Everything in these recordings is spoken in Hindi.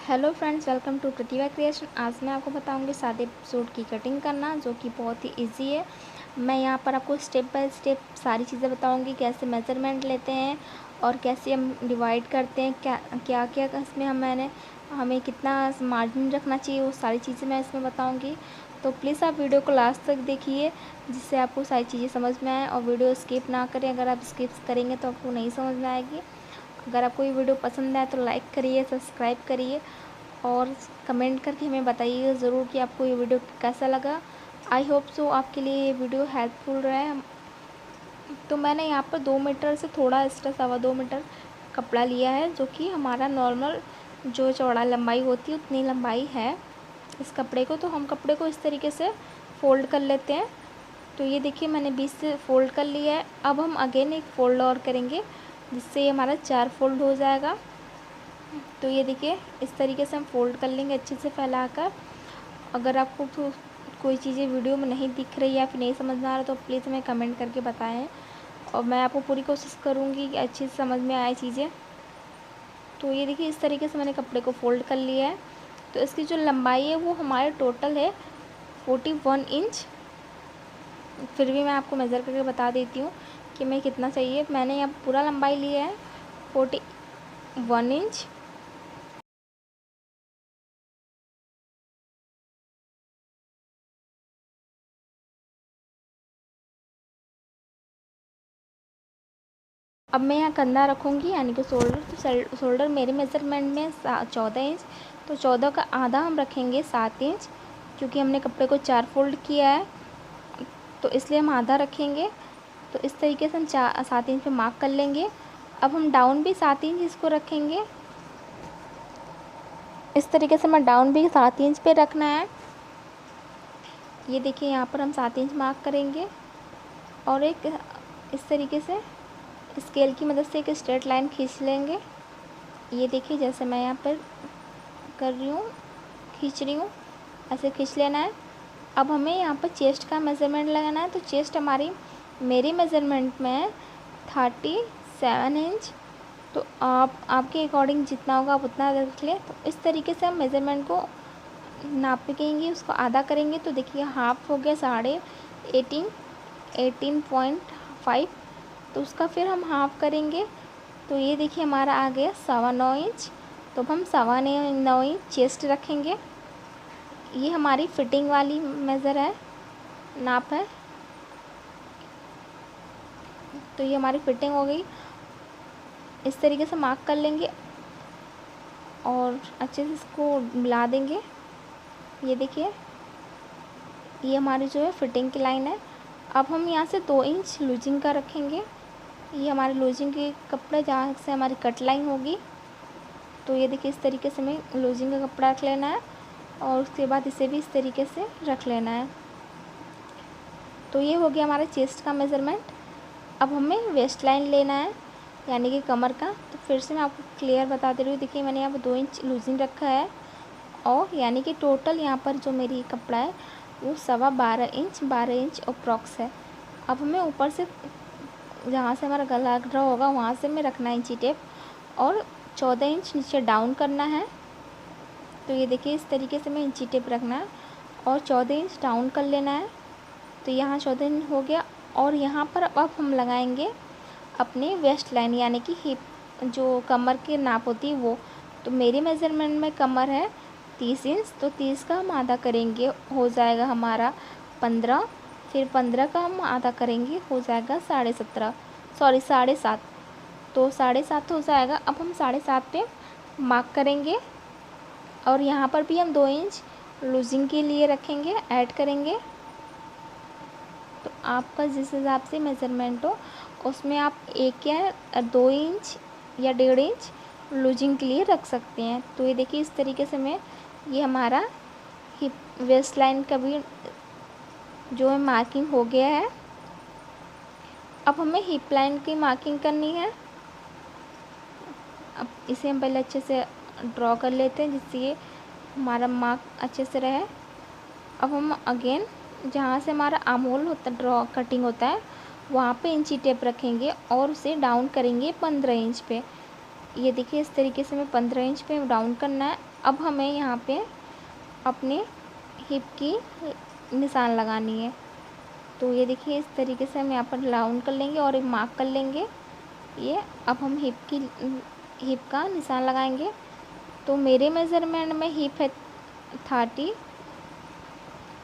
Hello friends, welcome to Pratibha creation. आज मैं आपको बताऊंगी सादे सूट की कटिंग करना, जो कि बहुत ही इजी है। मैं यहाँ पर आपको स्टेप बाय स्टेप सारी चीज़ें बताऊंगी, कैसे मेज़रमेंट लेते हैं और कैसे हम डिवाइड करते हैं, क्या क्या इसमें हमें कितना मार्जिन रखना चाहिए, वो सारी चीज़ें मैं इसमें बताऊँगी। तो प्लीज़ आप वीडियो को लास्ट तक देखिए, जिससे आपको सारी चीज़ें समझ में आए और वीडियो स्किप ना करें। अगर आप स्किप करेंगे तो आपको नहीं समझ में आएगी। अगर आपको ये वीडियो पसंद आए तो लाइक करिए, सब्सक्राइब करिए और कमेंट करके हमें बताइएगा ज़रूर कि आपको ये वीडियो कैसा लगा। आई होप सो आपके लिए ये वीडियो हेल्पफुल रहे। तो मैंने यहाँ पर 2 मीटर से थोड़ा एक्स्ट्रा 2.25 मीटर कपड़ा लिया है, जो कि हमारा नॉर्मल जो चौड़ा लंबाई होती है उतनी लंबाई है इस कपड़े को। तो हम कपड़े को इस तरीके से फ़ोल्ड कर लेते हैं। तो ये देखिए, मैंने 20 से फ़ोल्ड कर लिया है। अब हम अगेन एक फ़ोल्ड और करेंगे, जिससे ये हमारा 4 फ़ोल्ड हो जाएगा। तो ये देखिए, इस तरीके से हम फ़ोल्ड कर लेंगे अच्छे से फैलाकर। अगर आपको कोई चीज़ें वीडियो में नहीं दिख रही या फिर नहीं समझ में आ रहा तो प्लीज़ हमें कमेंट करके बताएं, और मैं आपको पूरी कोशिश करूँगी कि अच्छे से समझ में आए चीज़ें। तो ये देखिए, इस तरीके से मैंने कपड़े को फ़ोल्ड कर लिया है। तो इसकी जो लंबाई है वो हमारे टोटल है 41 इंच। फिर भी मैं आपको मेज़र करके बता देती हूँ कि मैं कितना चाहिए। मैंने यहाँ पूरा लंबाई लिया है 41 इंच। अब मैं यहाँ कंधा रखूँगी, यानी कि शोल्डर। तो शोल्डर मेरे मेज़रमेंट में 14 इंच, तो 14 का आधा हम रखेंगे 7 इंच, क्योंकि हमने कपड़े को 4 फोल्ड किया है तो इसलिए हम आधा रखेंगे। तो इस तरीके से हम 7 इंच पे मार्क कर लेंगे। अब हम डाउन भी 7 इंच इसको रखेंगे। इस तरीके से मैं डाउन भी 7 इंच पे रखना है। ये देखिए, यहाँ पर हम 7 इंच मार्क करेंगे और एक इस तरीके से स्केल की मदद से एक स्ट्रेट लाइन खींच लेंगे। ये देखिए, जैसे मैं यहाँ पर कर रही हूँ, खींच रही हूँ, ऐसे खींच लेना है। अब हमें यहाँ पर चेस्ट का मेज़रमेंट लगाना है। तो चेस्ट मेरे मेज़रमेंट में है 37 इंच। तो आपके अकॉर्डिंग जितना होगा आप उतना रख लें। तो इस तरीके से हम मेज़रमेंट को नापेंगे, उसको आधा करेंगे। तो देखिए, हाफ हो गया 18.5। तो उसका फिर हम हाफ करेंगे। तो ये देखिए, हमारा आ गया 9.25 इंच। तो हम 9.25 इंच चेस्ट रखेंगे। ये हमारी फिटिंग वाली मेज़र है, नाप है। तो ये हमारी फिटिंग हो गई। इस तरीके से मार्क कर लेंगे और अच्छे से इसको मिला देंगे। ये देखिए, ये हमारी जो है फिटिंग की लाइन है। अब हम यहाँ से 2 इंच लूजिंग का रखेंगे। ये हमारे लूजिंग के कपड़े जहाँ से हमारी कट लाइन होगी। तो ये देखिए, इस तरीके से हमें लूजिंग का कपड़ा रख लेना है और उसके बाद इसे भी इस तरीके से रख लेना है। तो ये हो गया हमारा चेस्ट का मेज़रमेंट। अब हमें वेस्ट लाइन लेना है, यानी कि कमर का। तो फिर से मैं आपको क्लियर बता दे रही हूँ। देखिए, मैंने यहाँ पर 2 इंच लूजिंग रखा है, और यानी कि टोटल यहाँ पर जो मेरी कपड़ा है वो 12.25 इंच अप्रॉक्स है। अब हमें ऊपर से जहाँ से हमारा गला ड्रा होगा वहाँ से हमें रखना है इंची टेप, और 14 इंच नीचे डाउन करना है। तो ये देखिए, इस तरीके से हमें इंची टेप रखना है और 14 इंच डाउन कर लेना है। तो यहाँ 14 इंच हो गया। और यहाँ पर अब हम लगाएंगे अपनी वेस्ट लाइन, यानी कि हिप, जो कमर की नाप होती है वो। तो मेरे मेज़रमेंट में कमर है 30 इंच, तो 30 का हम आधा करेंगे, हो जाएगा हमारा 15। फिर 15 का हम आधा करेंगे, हो जाएगा 7.5। तो 7.5 हो जाएगा। अब हम 7.5 पे मार्क करेंगे, और यहाँ पर भी हम 2 इंच लूजिंग के लिए रखेंगे, ऐड करेंगे। तो आपका जिस हिसाब से मेज़रमेंट हो उसमें आप 1 या 2 इंच या 1.5 इंच लूजिंग के लिए रख सकते हैं। तो ये देखिए, इस तरीके से ये हमारा हिप वेस्ट लाइन का भी जो है मार्किंग हो गया है। अब हमें हिप लाइन की मार्किंग करनी है। अब इसे हम पहले अच्छे से ड्रॉ कर लेते हैं, जिससे ये हमारा मार्क अच्छे से रहे। अब हम अगेन जहाँ से हमारा आर्म होल होता ड्रॉ कटिंग होता है वहाँ पे इंची टेप रखेंगे और उसे डाउन करेंगे 15 इंच पे। ये देखिए, इस तरीके से हमें 15 इंच पे डाउन करना है। अब हमें यहाँ पे अपने हिप की निशान लगानी है। तो ये देखिए इस तरीके से हम यहाँ पर राउंड कर लेंगे और एक मार्क कर लेंगे ये। अब हम हिप का निशान लगाएंगे। तो मेरे मेज़रमेंट में हिप है 38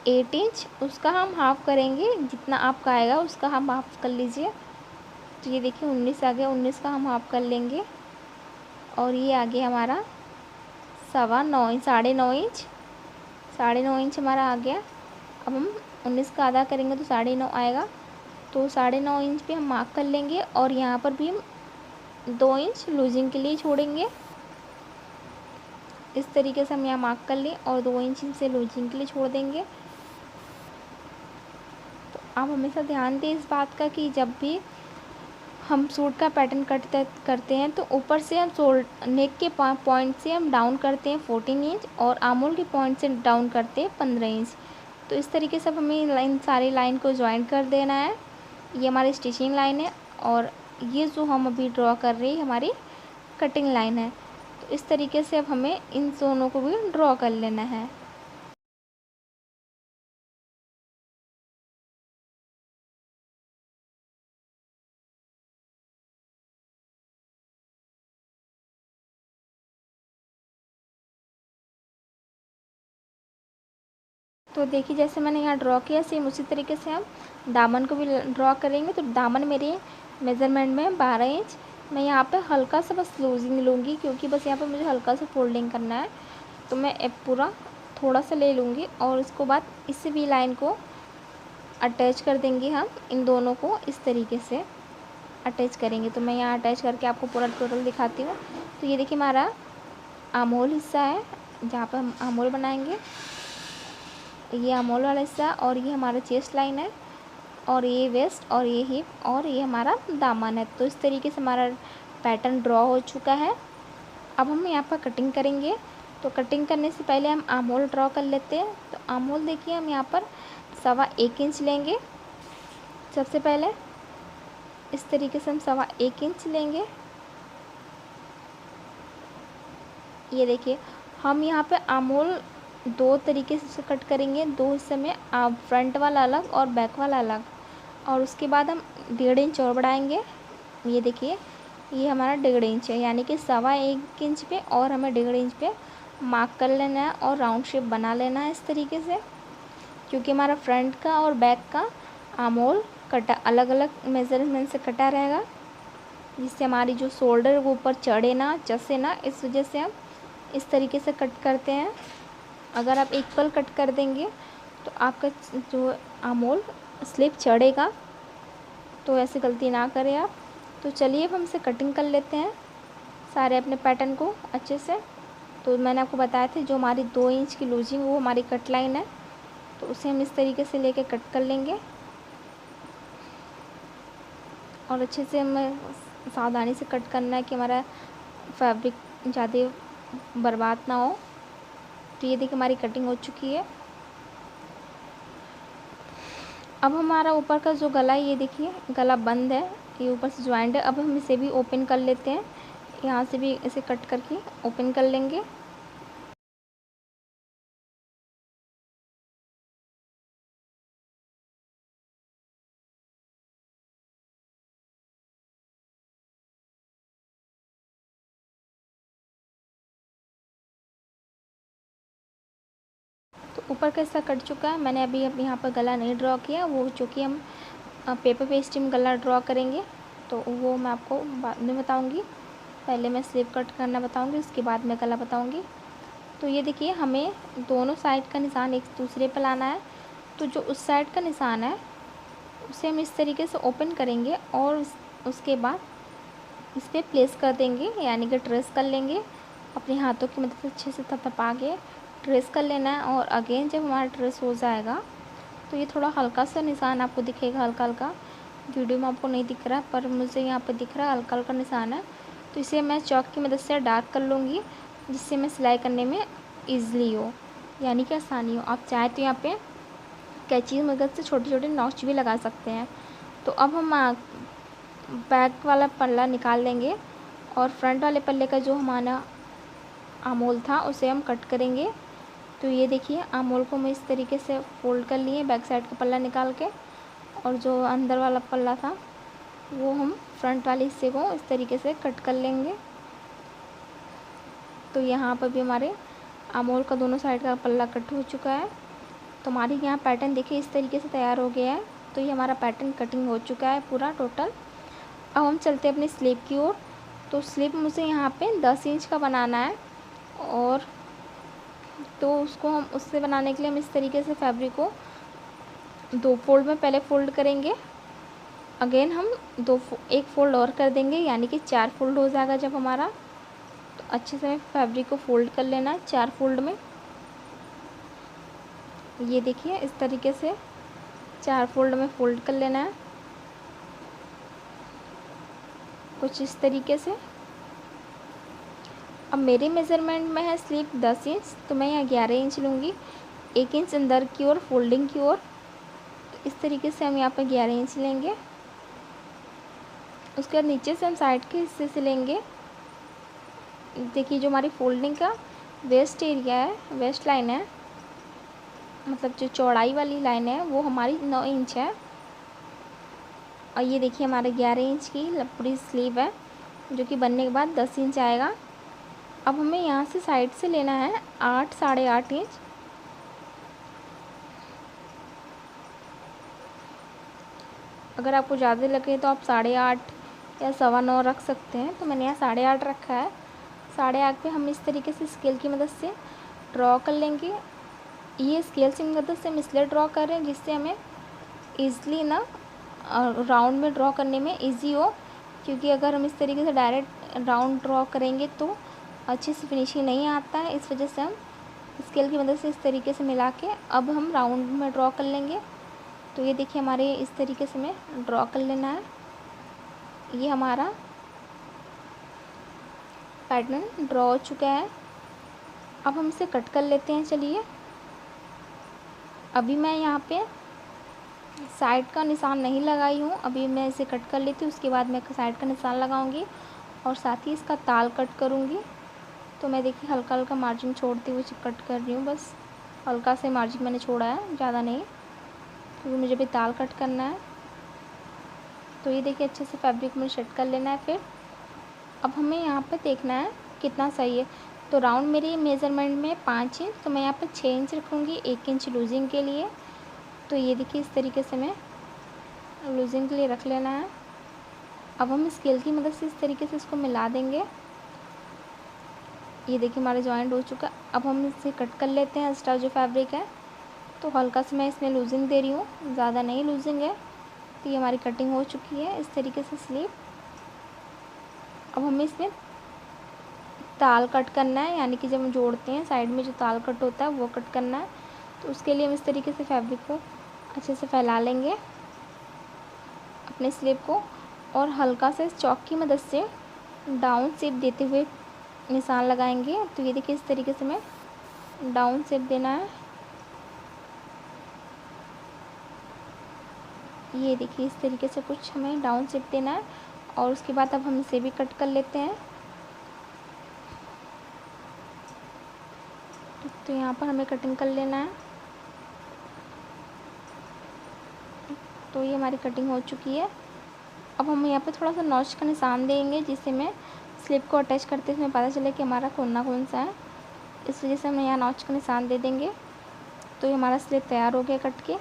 इंच, उसका हम हाफ़ करेंगे, जितना आपका आएगा उसका हम हाफ़ कर लीजिए। तो ये देखिए 19 आ गया, 19 का हम हाफ़ कर लेंगे और ये आ गया हमारा 9.25 इंच, 9.5 इंच हमारा आ गया। अब हम 19 का आधा करेंगे तो 9.5 आएगा। तो 9.5 इंच पे हम मार्क कर लेंगे और यहाँ पर भी हम 2 इंच लूजिंग के लिए छोड़ेंगे। इस तरीके से हम यहाँ मार्क कर लें और 2 इंच से लूजिंग के लिए छोड़ देंगे। तो आप हमेशा ध्यान दें इस बात का कि जब भी हम सूट का पैटर्न करते हैं तो ऊपर से हम नेक के पॉइंट से हम डाउन करते हैं 14 इंच और आर्महोल के पॉइंट से डाउन करते हैं 15 इंच। तो इस तरीके से हमें सारी लाइन को ज्वाइन कर देना है। ये हमारी स्टिचिंग लाइन है और ये जो हम अभी ड्रॉ कर रहे हैं हमारी कटिंग लाइन है। तो इस तरीके से अब हमें इन दोनों को भी ड्रॉ कर लेना है। तो देखिए जैसे मैंने यहाँ ड्रॉ किया सेम उसी तरीके से हम दामन को भी ड्रॉ करेंगे। तो दामन मेरे मेज़रमेंट में 12 इंच। मैं यहाँ पे हल्का सा बस लूजिंग लूँगी क्योंकि बस यहाँ पे मुझे हल्का सा फोल्डिंग करना है। तो मैं अब पूरा थोड़ा सा ले लूँगी और उसके बाद इस भी लाइन को अटैच कर देंगे। हम इन दोनों को इस तरीके से अटैच करेंगे। तो मैं यहाँ अटैच करके आपको पूरा टोटल दिखाती हूँ। तो ये देखिए हमारा आर्महोल हिस्सा है जहाँ पर हम आर्महोल बनाएंगे। ये आर्महोल वाला हिस्सा और ये हमारा चेस्ट लाइन है और ये वेस्ट और ये हिप और ये हमारा दामन है। तो इस तरीके से हमारा पैटर्न ड्रॉ हो चुका है। अब हम यहाँ पर कटिंग करेंगे। तो कटिंग करने से पहले हम आर्महोल ड्रॉ कर लेते हैं। तो आर्महोल देखिए हम यहाँ पर 1.25 इंच लेंगे। सबसे पहले इस तरीके से हम 1.25 इंच लेंगे। ये देखिए हम यहाँ पे आर्महोल 2 तरीके से कट करेंगे, 2 हिस्से में, फ्रंट वाला अलग और बैक वाला अलग। और उसके बाद हम 1.5 इंच और बढ़ाएंगे। ये देखिए ये हमारा 1.5 इंच है, यानी कि 1.25 इंच पे और हमें 1.5 इंच पे मार्क कर लेना है और राउंड शेप बना लेना है इस तरीके से। क्योंकि हमारा फ्रंट का और बैक का आर्महोल कटा अलग अलग मेज़रमेंट से कटा रहेगा, जिससे हमारी जो शोल्डर वो ऊपर चढ़े ना चसे ना, इस वजह से हम इस तरीके से कट करते हैं। अगर आप इक्वल कट कर देंगे तो आपका जो आर्महोल स्लिप चढ़ेगा। तो ऐसी गलती ना करें आप। तो चलिए अब हम इसे कटिंग कर लेते हैं सारे अपने पैटर्न को अच्छे से। तो मैंने आपको बताया था जो हमारी 2 इंच की लूजिंग वो हमारी कट लाइन है। तो उसे हम इस तरीके से लेके कट कर लेंगे और अच्छे से हमें सावधानी से कट करना है कि हमारा फैब्रिक ज़्यादा बर्बाद ना हो। तो ये देखिए हमारी कटिंग हो चुकी है। अब हमारा ऊपर का जो गला है, ये देखिए गला बंद है, ये ऊपर से ज्वाइंट है। अब हम इसे भी ओपन कर लेते हैं, यहाँ से भी इसे कट करके ओपन कर लेंगे। तो ऊपर का हिस्सा कट चुका है। मैंने अभी यहाँ पर गला नहीं ड्रॉ किया, वो चूँकि हम पेपर पेस्ट में गला ड्रॉ करेंगे तो वो मैं आपको बाद में बताऊँगी। पहले मैं स्लीव कट करना बताऊँगी, उसके बाद मैं गला बताऊँगी। तो ये देखिए हमें दोनों साइड का निशान एक दूसरे पर लाना है। तो जो उस साइड का निशान है उसे हम इस तरीके से ओपन करेंगे और उसके बाद इस पर प्लेस कर देंगे, यानी कि ट्रेस कर लेंगे। अपने हाथों की मदद से अच्छे से थपथपा के ट्रेस कर लेना है। और अगेन जब हमारा ट्रेस हो जाएगा तो ये थोड़ा हल्का सा निशान आपको दिखेगा, हल्का हल्का। वीडियो में आपको नहीं दिख रहा पर मुझे यहाँ पर दिख रहा है, हल्का हल्का निशान है। तो इसे मैं चॉक की मदद से डार्क कर लूँगी, जिससे मैं सिलाई करने में ईज़िली हो, यानी कि आसानी हो। आप चाहे तो यहाँ पे कैंची की मदद से छोटे छोटे नॉच भी लगा सकते हैं। तो अब हम बैक वाला पल्ला निकाल लेंगे और फ्रंट वाले पल्ले का जो हमारा आमोल था उसे हम कट करेंगे। तो ये देखिए आमोल को मैं इस तरीके से फ़ोल्ड कर लिए बैक साइड का पल्ला निकाल के, और जो अंदर वाला पल्ला था वो हम फ्रंट वाले हिस्से को इस तरीके से कट कर लेंगे। तो यहाँ पर भी हमारे आमोल का दोनों साइड का पल्ला कट हो चुका है। तो हमारी यहाँ पैटर्न देखिए इस तरीके से तैयार हो गया है। तो ये हमारा पैटर्न कटिंग हो चुका है पूरा टोटल। अब हम चलते हैं अपनी स्लीव की ओर। तो स्लीव मुझे यहाँ पे 10 इंच का बनाना है, और तो उसको हम उससे बनाने के लिए हम इस तरीके से फैब्रिक को 2 फोल्ड में पहले फ़ोल्ड करेंगे। अगेन हम एक फ़ोल्ड और कर देंगे, यानी कि 4 फोल्ड हो जाएगा जब हमारा। तो अच्छे से फैब्रिक को फ़ोल्ड कर लेना है 4 फोल्ड में। ये देखिए इस तरीके से 4 फोल्ड में फ़ोल्ड कर लेना है, कुछ इस तरीके से। अब मेरे मेज़रमेंट में है स्लीव 10 इंच, तो मैं यहाँ 11 इंच लूँगी, 1 इंच अंदर की ओर फोल्डिंग की ओर। तो इस तरीके से हम यहाँ पर 11 इंच लेंगे। उसके बाद नीचे से हम साइड के हिस्से से लेंगे। देखिए जो हमारी फोल्डिंग का वेस्ट एरिया है, वेस्ट लाइन है, मतलब जो चौड़ाई वाली लाइन है वो हमारी 9 इंच है। और ये देखिए हमारे 11 इंच की पूरी स्लीव है, जो कि बनने के बाद 10 इंच आएगा। अब हमें यहाँ से साइड से लेना है 8 साढ़े 8 इंच। अगर आपको ज़्यादा लगे तो आप 8.5 या 9.25 रख सकते हैं। तो मैंने यहाँ 8.5 रखा है। 8.5 पे हम इस तरीके से स्केल की मदद से ड्रॉ कर लेंगे। ये स्केल की मदद से हम इसलिए ड्रॉ कर रहे हैं जिससे हमें ईज़िली ना राउंड में ड्रॉ करने में इजी हो, क्योंकि अगर हम इस तरीके से डायरेक्ट राउंड ड्रॉ करेंगे तो अच्छी से फिनिशिंग नहीं आता है। इस वजह से हम स्केल की मदद से इस तरीके से मिला के अब हम राउंड में ड्रॉ कर लेंगे। तो ये देखिए हमारे इस तरीके से हमें ड्रॉ कर लेना है। ये हमारा पैटर्न ड्रॉ हो चुका है। अब हम इसे कट कर लेते हैं। चलिए अभी मैं यहाँ पे साइड का निशान नहीं लगाई हूँ, अभी मैं इसे कट कर लेती हूँ, उसके बाद मैं साइड का निशान लगाऊंगी और साथ ही इसका ताल कट करूँगी। तो मैं देखिए हल्का हल्का मार्जिन छोड़ती हुई कट कर रही हूँ, बस हल्का से मार्जिन मैंने छोड़ा है, ज़्यादा नहीं, क्योंकि मुझे भी ताल कट करना है। तो ये देखिए अच्छे से फैब्रिक में सेट कर लेना है। फिर अब हमें यहाँ पे देखना है कितना सही है। तो राउंड मेरी मेज़रमेंट में 5 इंच, तो मैं यहाँ पे 6 इंच रखूँगी 1 इंच लूजिंग के लिए। तो ये देखिए इस तरीके से मैं लूजिंग के लिए रख लेना है। अब हम स्केल की मदद से इस तरीके से इसको मिला देंगे। ये देखिए हमारा जॉइंट हो चुका। अब हम इसे कट कर लेते हैं। एक्स्ट्रा जो फैब्रिक है तो हल्का से मैं इसमें लूजिंग दे रही हूँ, ज़्यादा नहीं लूजिंग है। तो ये हमारी कटिंग हो चुकी है इस तरीके से स्लीव। अब हमें इसमें ताल कट करना है, यानी कि जब हम जोड़ते हैं साइड में जो ताल कट होता है वो कट करना है। तो उसके लिए हम इस तरीके से फैब्रिक को अच्छे से फैला लेंगे अपने स्लीव को, और हल्का से चॉक की मदद से डाउन शेप देते हुए निशान लगाएंगे। तो ये देखिए इस तरीके से मैं डाउन शेप देना है। ये देखिए इस तरीके से कुछ हमें डाउन शेप देना है, और उसके बाद अब हम इसे भी कट कर लेते हैं। तो यहाँ पर हमें कटिंग कर लेना है। तो ये हमारी कटिंग हो चुकी है। अब हम यहाँ पे थोड़ा सा नॉच का निशान देंगे, जिससे मैं स्लिप को अटैच करते हुए पता चले कि हमारा कोना कौन सा है। इस वजह से हम यहाँ नॉच का निशान दे देंगे। तो ये हमारा स्लिप तैयार हो गया कट के।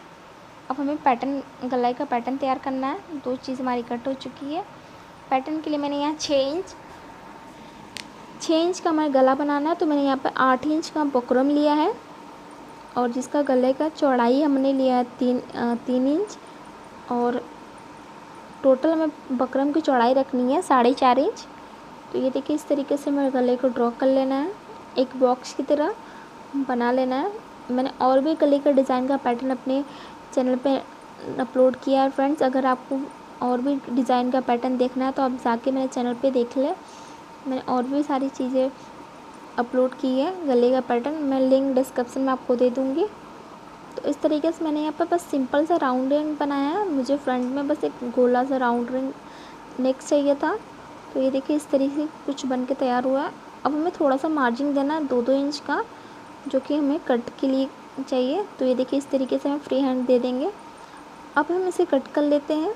अब हमें पैटर्न, गलाई का पैटर्न तैयार करना है। 2 चीज़ हमारी कट हो चुकी है। पैटर्न के लिए मैंने यहाँ 6 इंच का हमारा गला बनाना है। तो मैंने यहाँ पर 8 इंच का बुकरम लिया है, और जिसका गले का चौड़ाई हमने लिया है 3 इंच, और टोटल हमें बकरम की चौड़ाई रखनी है 4.5 इंच। तो ये देखिए इस तरीके से हमें गले को ड्रॉ कर लेना है, एक बॉक्स की तरह बना लेना है। मैंने और भी गले का डिज़ाइन का पैटर्न अपने चैनल पे अपलोड किया है फ्रेंड्स। अगर आपको और भी डिज़ाइन का पैटर्न देखना है तो आप जाके मेरे चैनल पे देख लें। मैंने और भी सारी चीज़ें अपलोड की है गले का पैटर्न, मैं लिंक डिस्क्रिप्शन में आपको दे दूँगी। तो इस तरीके से मैंने यहाँ पर बस सिंपल सा राउंड रिंग बनाया है। मुझे फ्रंट में बस एक गोला सा राउंड रिंग नेक चाहिए था। तो ये देखिए इस तरीके से कुछ बन के तैयार हुआ है। अब हमें थोड़ा सा मार्जिन देना है 2-2 इंच का, जो कि हमें कट के लिए चाहिए। तो ये देखिए इस तरीके से हम फ्री हैंड दे देंगे। अब हम इसे कट कर लेते हैं।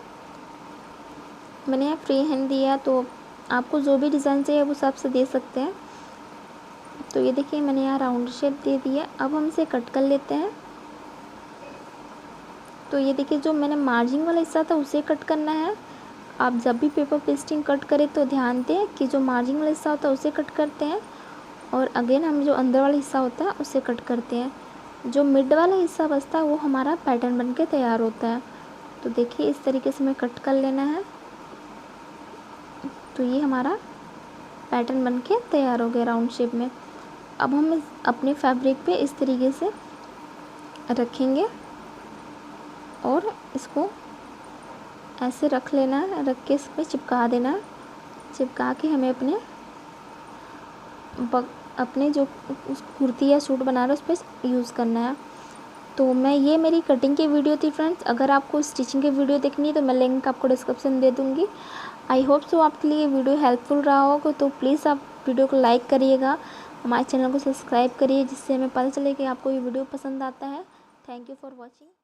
मैंने यहाँ फ्री हैंड दिया, तो आपको जो भी डिज़ाइन चाहिए वो हिसाब से दे सकते हैं। तो ये देखिए मैंने यहाँ राउंड शेप दे दिया। अब हम इसे कट कर लेते हैं। तो ये देखिए जो मैंने मार्जिन वाला हिस्सा था उसे कट करना है। आप जब भी पेपर पेस्टिंग कट करें तो ध्यान दें कि जो मार्जिन वाला हिस्सा होता है उसे कट करते हैं, और अगेन हम जो अंदर वाला हिस्सा होता है उसे कट करते हैं। जो मिड वाला हिस्सा बचता है वो हमारा पैटर्न बन के तैयार होता है। तो देखिए इस तरीके से हमें कट कर लेना है। तो ये हमारा पैटर्न बन के तैयार हो गया राउंड शेप में। अब हम अपने फैब्रिक पे इस तरीके से रखेंगे और इसको ऐसे रख लेना है, रख के इस पर चिपका देना है। चिपका के हमें अपने जो कुर्ती या सूट बना रहे हैं उस पर यूज़ करना है। तो ये मेरी कटिंग की वीडियो थी फ्रेंड्स। अगर आपको स्टिचिंग की वीडियो देखनी है तो मैं लिंक आपको डिस्क्रिप्शन दे दूँगी। आई होप सो आपके लिए वीडियो हेल्पफुल रहा होगा। तो प्लीज़ आप वीडियो को लाइक करिएगा, हमारे चैनल को सब्सक्राइब करिए, जिससे हमें पता चले कि आपको ये वीडियो पसंद आता है। Thank you for watching.